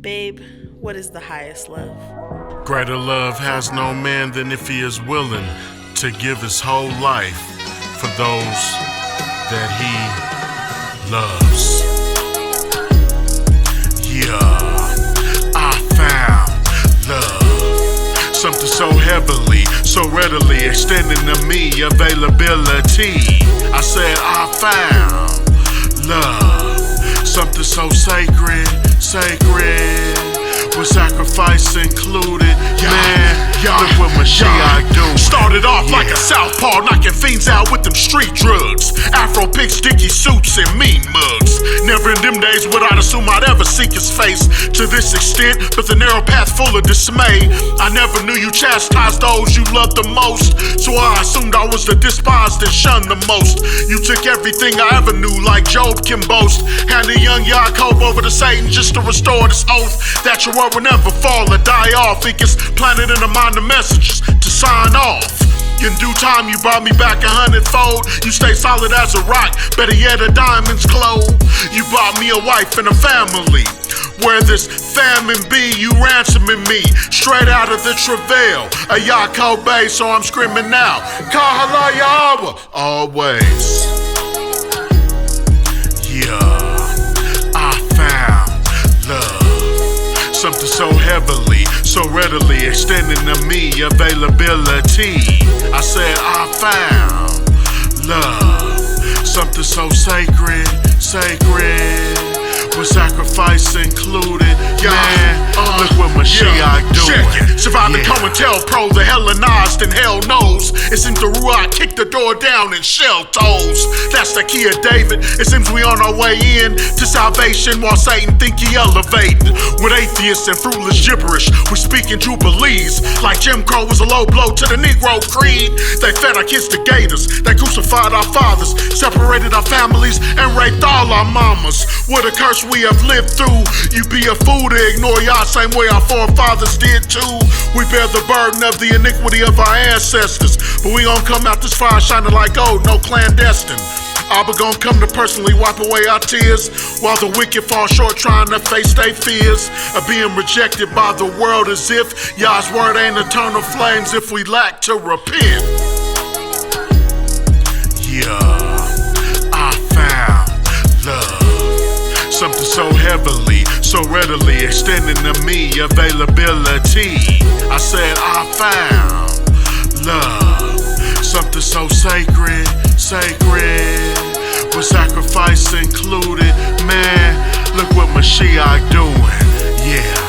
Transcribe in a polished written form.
Babe, what is the highest love? Greater love has no man than if he is willing to give his whole life for those that he loves. Yeah, I found love. Something so heavily, so readily extending to me availability. I said I found love. Something so sacred, with sacrifice included. Look what Mashiach doing. Started off like a southpaw, knocking fiends out with them street drugs. Afro pics, sticky suits, and mean mugs. Never in them days would I assume I'd ever seek his face to this extent, but the narrow path full of dismay. I never knew you chastised those you loved the most, so I assumed I was the despised and shunned the most. You took everything I ever knew, like Job can boast. Handed young Yaakov over to Satan just to restore this oath that your word will never fall or die off. It gets planted in the mind of messages to sign off. In due time, you brought me back 100-fold. You stay solid as a rock, better yet a diamond's glow. You brought me a wife and a family. Where this famine be, you ransoming me straight out of the travail. A Yaakov Bay, so I'm screaming now. Kahala Yahweh, always. Yeah, I found love. Something so heavily, so readily extending to me availability. I said I found love. Something so sacred, with sacrifice included. Look what Mashiach doing. Surviving COINTELPRO, the Hellenized and hell knows. It seems the Ruach kicked the door down and shell toes. That's the key of David. It seems we on our way in to salvation while Satan think he elevating. With atheists and fruitless gibberish, we speak in jubilees. Like Jim Crow was a low blow to the Negro creed. They fed our kids to gators, they crucified our fathers, separated our families, and raped all our mamas. What a curse we have lived through. You be a fool to ignore y'all same way our forefathers did too. We bear the burden of the iniquity of our ancestors, but we gon' come out this fire shining like gold, no clandestine. Abba gon' come to personally wipe away our tears, while the wicked fall short trying to face their fears of being rejected by the world, as if Yah's word ain't eternal flames if we lack to repent. Yeah, I found love. Something so heavily, so readily extending to me availability. I said I found love. Something so sacred, with sacrifice included. Man, look what Mashiach doing. Yeah.